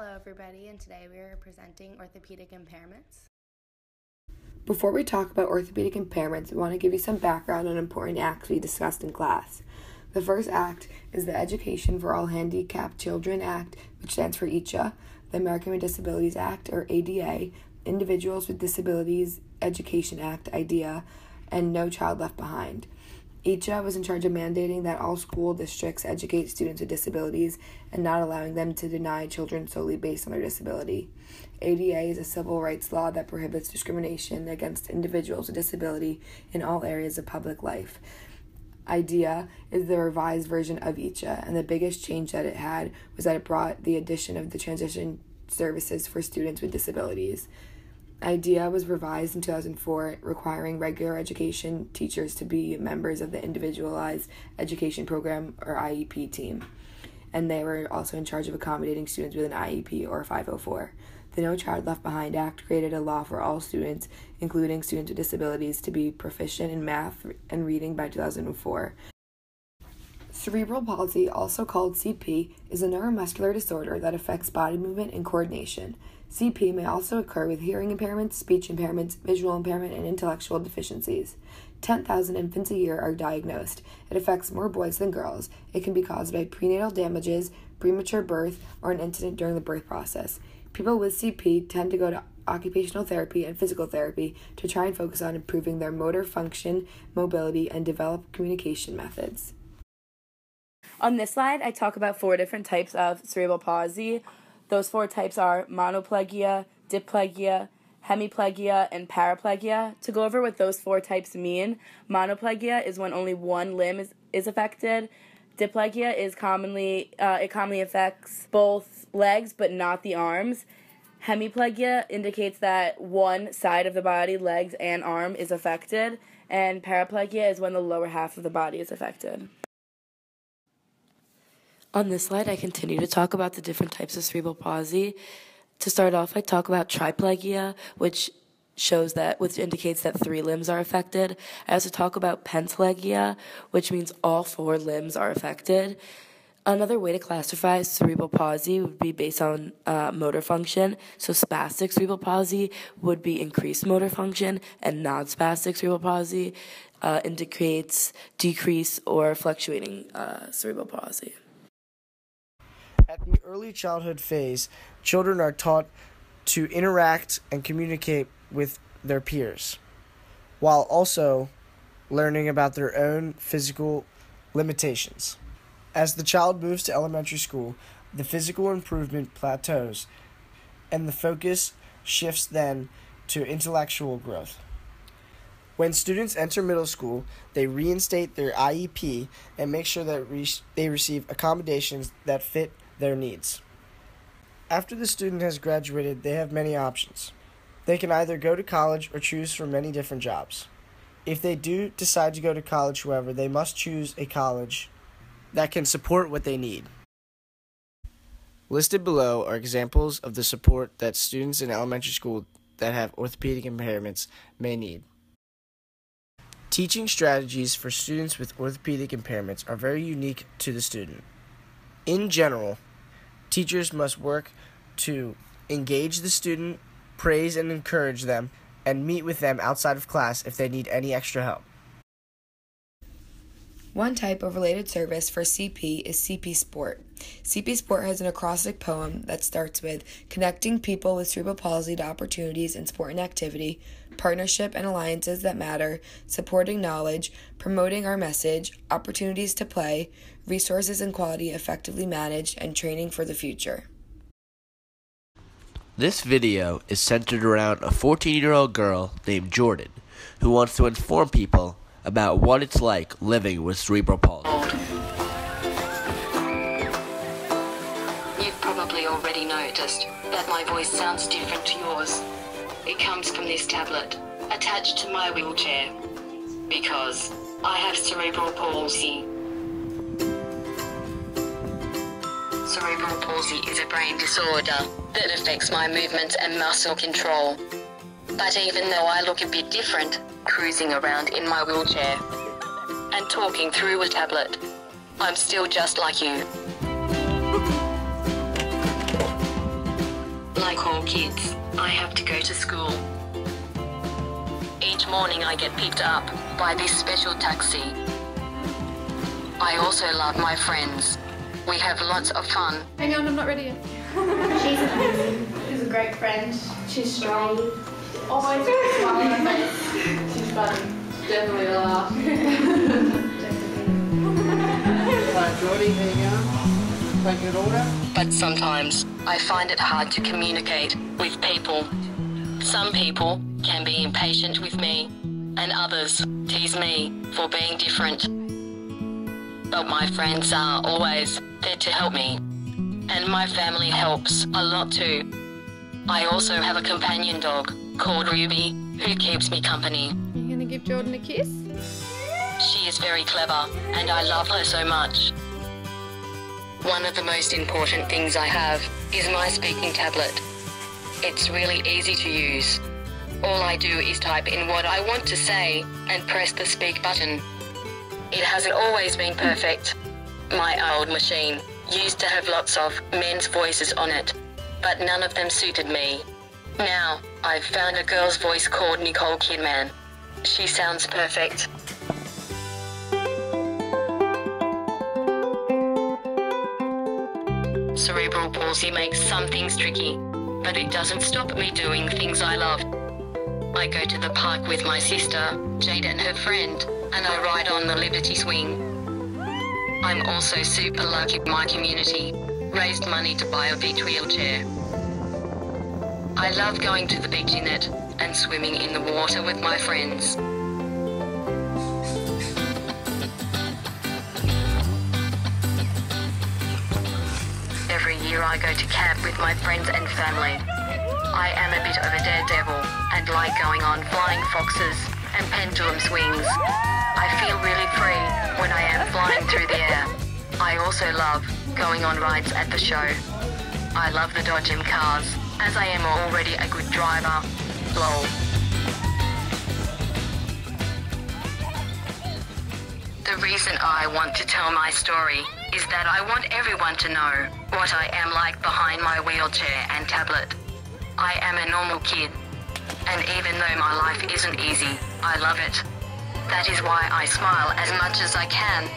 Hello everybody, and today we are presenting orthopedic impairments. Before we talk about orthopedic impairments, we want to give you some background on important acts we discussed in class. The first act is the Education for All Handicapped Children Act, which stands for ECHA, the American with Disabilities Act, or ADA, Individuals with Disabilities Education Act, IDEA, and No Child Left Behind. ECHA was in charge of mandating that all school districts educate students with disabilities and not allowing them to deny children solely based on their disability. ADA is a civil rights law that prohibits discrimination against individuals with disability in all areas of public life. IDEA is the revised version of ECHA, and the biggest change that it had was that it brought the addition of the transition services for students with disabilities. IDEA was revised in 2004, requiring regular education teachers to be members of the Individualized Education Program, or IEP team, and they were also in charge of accommodating students with an IEP or 504. The No Child Left Behind Act created a law for all students, including students with disabilities, to be proficient in math and reading by 2004. Cerebral palsy, also called CP, is a neuromuscular disorder that affects body movement and coordination. CP may also occur with hearing impairments, speech impairments, visual impairment, and intellectual deficiencies. 10,000 infants a year are diagnosed. It affects more boys than girls. It can be caused by prenatal damages, premature birth, or an incident during the birth process. People with CP tend to go to occupational therapy and physical therapy to try and focus on improving their motor function, mobility, and develop communication methods. On this slide, I talk about 4 different types of cerebral palsy. Those 4 types are monoplegia, diplegia, hemiplegia, and paraplegia. To go over what those 4 types mean, monoplegia is when only one limb is affected. Diplegia is commonly affects both legs but not the arms. Hemiplegia indicates that one side of the body, legs and arm, is affected. And paraplegia is when the lower half of the body is affected. On this slide, I continue to talk about the different types of cerebral palsy. To start off, I talk about triplegia, which indicates that 3 limbs are affected. I also talk about pentalegia, which means all 4 limbs are affected. Another way to classify cerebral palsy would be based on motor function. So spastic cerebral palsy would be increased motor function, and non-spastic cerebral palsy indicates decreased or fluctuating cerebral palsy. At the early childhood phase, children are taught to interact and communicate with their peers, while also learning about their own physical limitations. As the child moves to elementary school, the physical improvement plateaus, and the focus shifts then to intellectual growth. When students enter middle school, they reinstate their IEP and make sure that they receive accommodations that fit their needs. After the student has graduated, they have many options. They can either go to college or choose from many different jobs. If they do decide to go to college, however, they must choose a college that can support what they need. Listed below are examples of the support that students in elementary school that have orthopedic impairments may need. Teaching strategies for students with orthopedic impairments are very unique to the student. In general, teachers must work to engage the student, praise and encourage them, and meet with them outside of class if they need any extra help. One type of related service for CP is CP Sport. CP Sport has an acrostic poem that starts with connecting people with cerebral palsy to opportunities in sport and activity, partnership and alliances that matter, supporting knowledge, promoting our message, opportunities to play, resources and quality effectively managed, and training for the future. This video is centered around a 14-year-old girl named Jordan who wants to inform people about what it's like living with cerebral palsy. You've probably already noticed that my voice sounds different to yours. It comes from this tablet attached to my wheelchair because I have cerebral palsy. Cerebral palsy is a brain disorder that affects my movement and muscle control. But even though I look a bit different, cruising around in my wheelchair and talking through a tablet, I'm still just like you. like all kids, I have to go to school. Each morning I get picked up by this special taxi. I also love my friends. We have lots of fun. Hang on, I'm not ready yet. She's amazing. She's a great friend. She's strong. Always got a smile on her face. She's funny. Definitely a laugh. Right, Geordie, here you go. Take your order. But sometimes I find it hard to communicate with people. Some people can be impatient with me, and others tease me for being different. But my friends are always there to help me, and my family helps a lot too. I also have a companion dog called Ruby who keeps me company. You gonna give Jordan a kiss? She is very clever, and I love her so much. One of the most important things I have is my speaking tablet. It's really easy to use. All I do is type in what I want to say and press the speak button. It hasn't always been perfect. My old machine used to have lots of men's voices on it, but none of them suited me. Now, I've found a girl's voice called Nicole Kidman. She sounds perfect. Cerebral palsy makes some things tricky, but it doesn't stop me doing things I love. I go to the park with my sister, Jade, and her friend, and I ride on the Liberty Swing. I'm also super lucky my community raised money to buy a beach wheelchair. I love going to the beach in it and swimming in the water with my friends. Every year I go to camp with my friends and family. I am a bit of a daredevil and like going on flying foxes and pendulum swings. I feel really free when I am flying through the air. I also love going on rides at the show. I love the Dodgem cars, as I am already a good driver. Lol. The reason I want to tell my story is that I want everyone to know what I am like behind my wheelchair and tablet. I am a normal kid, and even though my life isn't easy, I love it. That is why I smile as much as I can,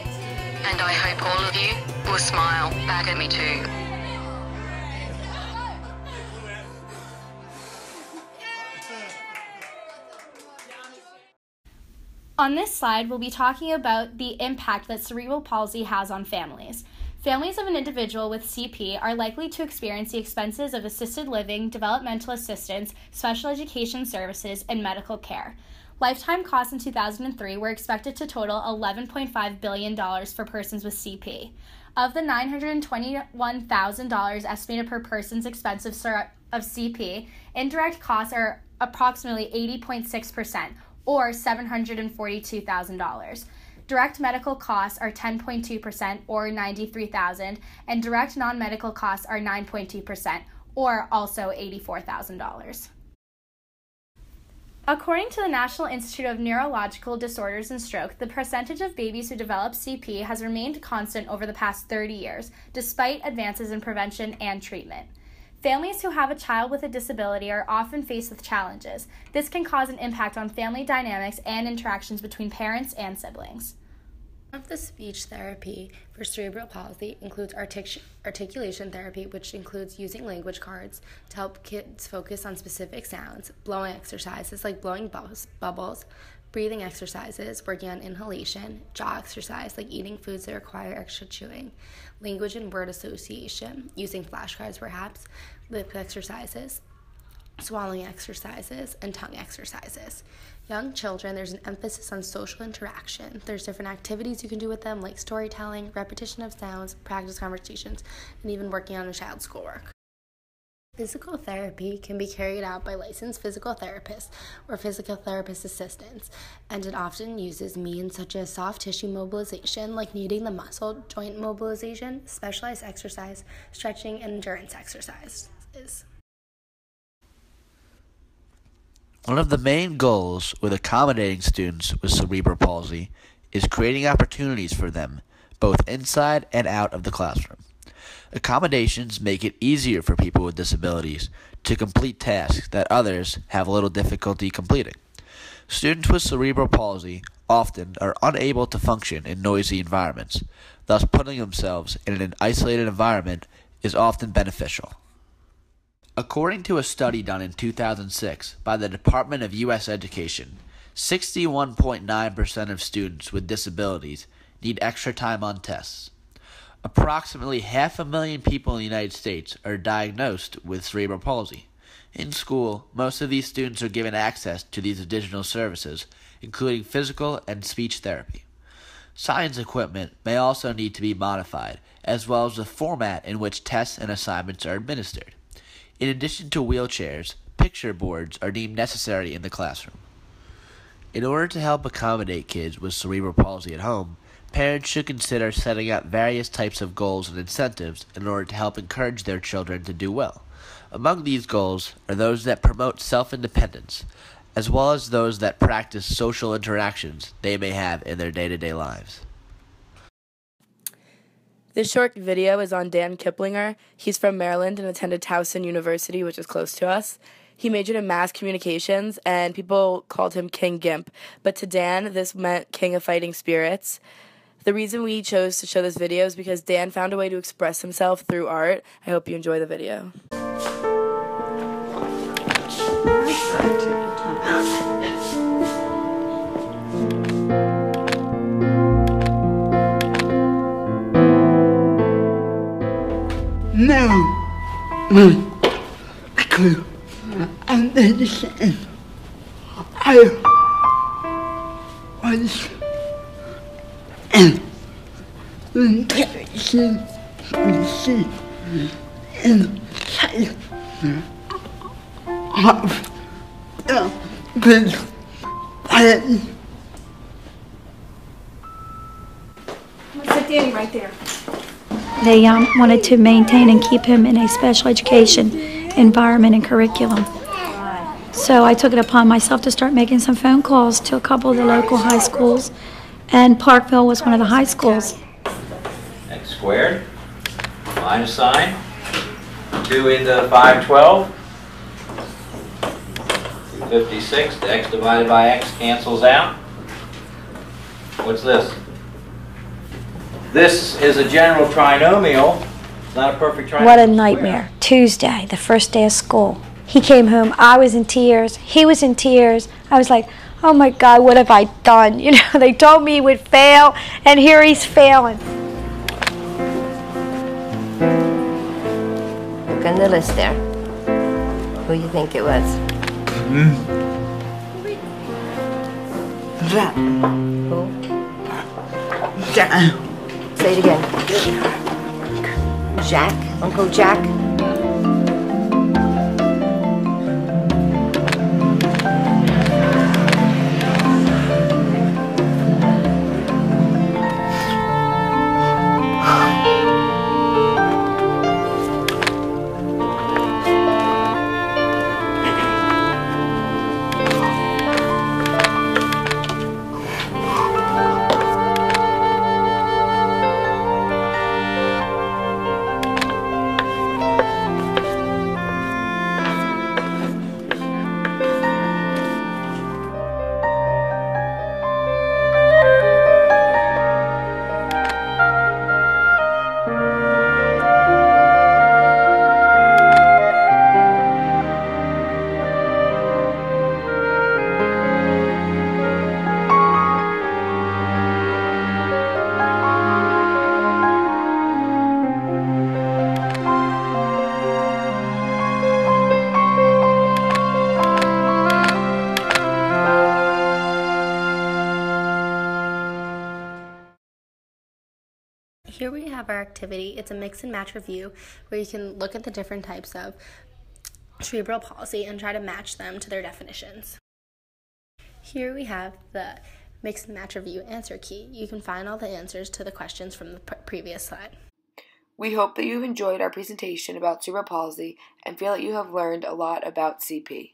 and I hope all of you will smile back at me too. On this slide, we'll be talking about the impact that cerebral palsy has on families. Families of an individual with CP are likely to experience the expenses of assisted living, developmental assistance, special education services, and medical care. Lifetime costs in 2003 were expected to total $11.5 billion for persons with CP. Of the $921,000 estimated per person's expense of CP, indirect costs are approximately 80.6%, or $742,000. Direct medical costs are 10.2%, or $93,000, and direct non-medical costs are 9.2%, or also $84,000. According to the National Institute of Neurological Disorders and Stroke, the percentage of babies who develop CP has remained constant over the past 30 years, despite advances in prevention and treatment. Families who have a child with a disability are often faced with challenges. This can cause an impact on family dynamics and interactions between parents and siblings. One of the speech therapy for cerebral palsy includes articulation therapy, which includes using language cards to help kids focus on specific sounds, blowing exercises like blowing bubbles, breathing exercises, working on inhalation, jaw exercise like eating foods that require extra chewing, language and word association, using flashcards perhaps, lip exercises, swallowing exercises, and tongue exercises. Young children, there's an emphasis on social interaction. There's different activities you can do with them, like storytelling, repetition of sounds, practice conversations, and even working on a child's schoolwork. Physical therapy can be carried out by licensed physical therapists or physical therapist assistants, and it often uses means such as soft tissue mobilization, like kneading the muscle, joint mobilization, specialized exercise, stretching, and endurance exercises. One of the main goals with accommodating students with cerebral palsy is creating opportunities for them, both inside and out of the classroom. Accommodations make it easier for people with disabilities to complete tasks that others have little difficulty completing. Students with cerebral palsy often are unable to function in noisy environments, thus putting themselves in an isolated environment is often beneficial. According to a study done in 2006 by the Department of U.S. Education, 61.9% of students with disabilities need extra time on tests. Approximately 500,000 people in the United States are diagnosed with cerebral palsy. In school, most of these students are given access to these additional services, including physical and speech therapy. Science equipment may also need to be modified, as well as the format in which tests and assignments are administered. In addition to wheelchairs, picture boards are deemed necessary in the classroom. In order to help accommodate kids with cerebral palsy at home, parents should consider setting up various types of goals and incentives in order to help encourage their children to do well. Among these goals are those that promote self-independence, as well as those that practice social interactions they may have in their day-to-day lives. This short video is on Dan Kiplinger. He's from Maryland and attended Towson University, which is close to us. He majored in mass communications, and people called him King Gimp. But to Dan, this meant King of Fighting Spirits. The reason we chose to show this video is because Dan found a way to express himself through art. I hope you enjoy the video. No, a clue. And then I was in infection inside of the body. Sit Danny right there. They wanted to maintain and keep him in a special education environment and curriculum. So I took it upon myself to start making some phone calls to a couple of the local high schools, and Parkville was one of the high schools. X squared, minus sign, 2 into 512, 256, the x divided by x cancels out. What's this? This is a general trinomial, not a perfect trinomial. What a nightmare. Tuesday, the first day of school. He came home, I was in tears, he was in tears. I was like, oh my God, what have I done? You know, they told me he would fail, and here he's failing. Look on the list there. Who you think it was? Jack. Who? Jack. Say it again. Jack? Uncle Jack? Here we have our activity. It's a mix and match review where you can look at the different types of cerebral palsy and try to match them to their definitions. Here we have the mix and match review answer key. You can find all the answers to the questions from the previous slide. We hope that you've enjoyed our presentation about cerebral palsy and feel that you have learned a lot about CP.